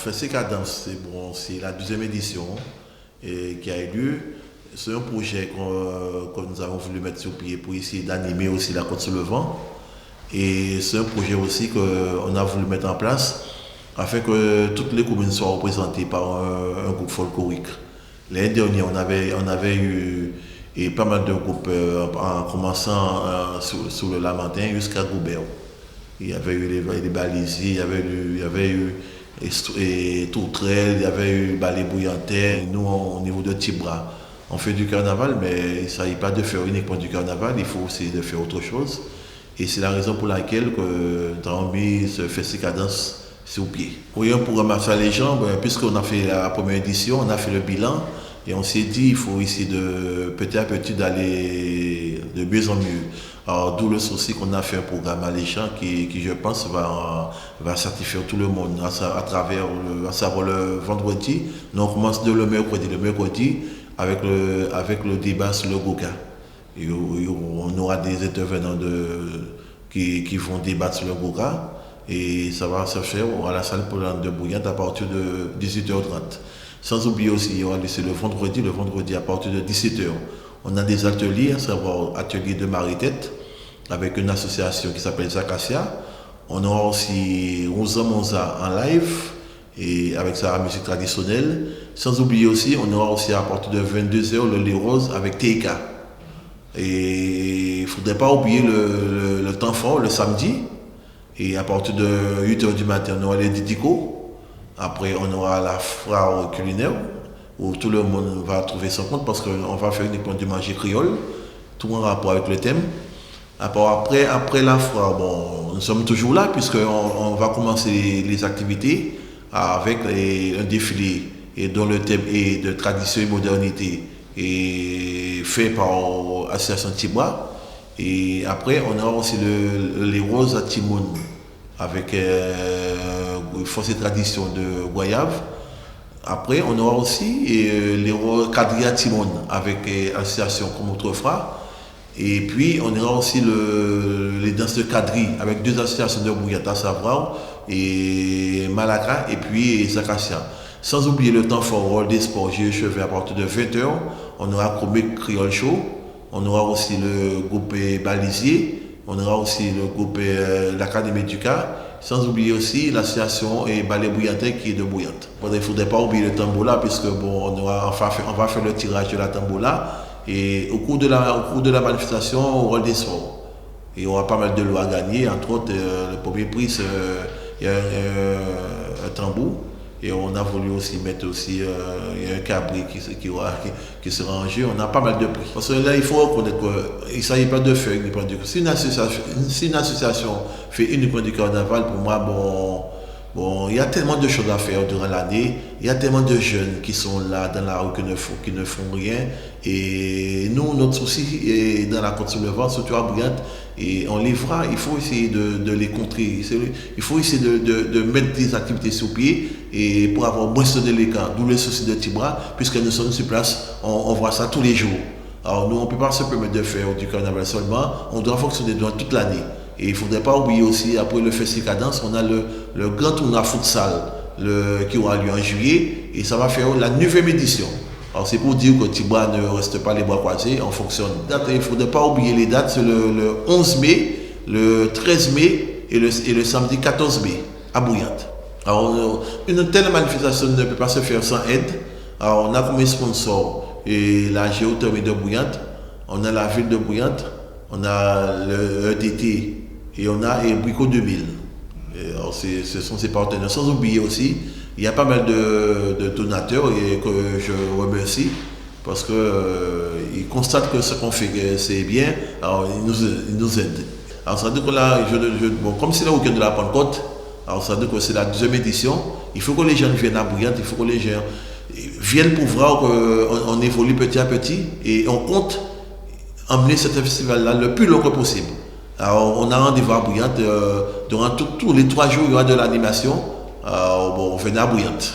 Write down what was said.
Festival Cadence, c'est la deuxième édition qui a eu lieu. C'est un projet que nous avons voulu mettre sur pied pour essayer d'animer aussi la Côte sur le Vent. Et c'est un projet aussi qu'on a voulu mettre en place afin que toutes les communes soient représentées par un groupe folklorique. L'année dernière, on avait eu pas mal de groupes en commençant sur le Lamentin jusqu'à Goubert. Il y avait eu les balisiers, il y avait eu Tourtrel, il y avait eu Balai Bouillantais. Nous, au niveau de Tibra, on fait du carnaval, mais il ne s'agit pas de faire uniquement du carnaval, il faut aussi de faire autre chose. Et c'est la raison pour laquelle nous avons mis ce Festival Cadence sur pied. Oui, un programme assez allégeant, puisqu'on a fait la première édition, on a fait le bilan, et on s'est dit qu'il faut essayer de petit à petit d'aller de mieux en mieux. Alors, d'où le souci qu'on a fait un programme alléchant qui je pense, va satisfaire tout le monde à travers à savoir le vendredi. Nous, on commence le mercredi avec le débat sur le Goga. Et on aura des intervenants qui vont débattre sur le Goga. Et ça va se faire à la salle Polande de Bouillante à partir de 18h30. Sans oublier aussi, il y aura le vendredi à partir de 17h. On a des ateliers, à savoir atelier de Marie-Tête, avec une association qui s'appelle Zacacia. On aura aussi Rosa Monza en live, et avec sa musique traditionnelle. Sans oublier aussi, on aura aussi à partir de 22h le lait rose avec TK. Et il ne faudrait pas oublier le temps fort, le samedi. Et à partir de 8h du matin, on aura les didicos. Après, on aura la foire culinaire, où tout le monde va trouver son compte, parce qu'on va faire uniquement du manger créole, tout en rapport avec le thème. Après la foire, nous sommes toujours là, puisqu'on va commencer les activités avec un défilé dont le thème est de tradition et modernité, et fait par l'association Tibois. Et après, on aura aussi les roses à Timoun, avec force et tradition de Goyave. Après, on aura aussi les roses Kadri à Timoun, avec l'association comme autrefois. Et puis, on aura aussi les danses de Kadri, avec deux associations de Bouillant, à savoir, et Malaga, et puis Zacacia. Sans oublier le temps fort des sports, j'ai chevé à partir de 20h. On aura Chromé Creole Show. On aura aussi le groupe Balisier. On aura aussi le groupe l'Académie du Cas. Sans oublier aussi l'association Balai Bouillantais qui est de Bouillante. Il ne faudrait pas oublier le tambola, puisque on va faire le tirage de la tambola. Et au cours de la manifestation, on aura des sports. Et on aura pas mal de lots à gagner. Entre autres, le premier prix, il y a un tambour. Et on a voulu aussi mettre il y a un cabri qui sera en jeu. On a pas mal de prix. Parce que là, il faut reconnaître qu'il ne s'agit pas de faire uniquement du carnaval. Si une association fait uniquement du carnaval, pour moi, il y a tellement de choses à faire durant l'année. Il y a tellement de jeunes qui sont là dans la rue qui ne font rien. Et nous, notre souci est dans la Côte sur le Vent, surtout à Bouillante, et on les fera. Il faut essayer de les contrer. Il faut essayer de mettre des activités sur pied et pour avoir moins de l'écart. D'où le souci de Tibra, puisque nous sommes sur place, on voit ça tous les jours. Alors nous, on ne peut pas se permettre de faire du carnaval seulement, on doit fonctionner durant toute l'année. Et il ne faudrait pas oublier aussi, après le Festival Cadence, on a le grand tournoi futsal qui aura lieu en juillet, et ça va faire la 9e édition. Alors c'est pour dire que Tibra ne reste pas les bras croisés, on fonctionne. Il ne faudrait pas oublier les dates, c'est le 11 mai, le 13 mai et le samedi 14 mai à Bouillante. Alors une telle manifestation ne peut pas se faire sans aide. Alors on a comme sponsor la géothermie de Bouillante, on a la ville de Bouillante, on a le EDT et on a Brico 2000. Alors ce sont ces partenaires. Sans oublier aussi, il y a pas mal de donateurs et que je remercie parce qu'ils constatent que ce qu'on fait c'est bien, alors ils nous aident. Alors ça veut dire que là, comme c'est le week-end de la Pentecôte, alors ça veut dire que c'est la 2e édition, il faut que les gens viennent à Bouillante, il faut que les gens viennent pour voir qu'on évolue petit à petit et on compte emmener ce festival-là le plus long que possible. Alors on a rendez-vous à Bouillante, durant tous les 3 jours il y aura de l'animation. On venait à Bouillante.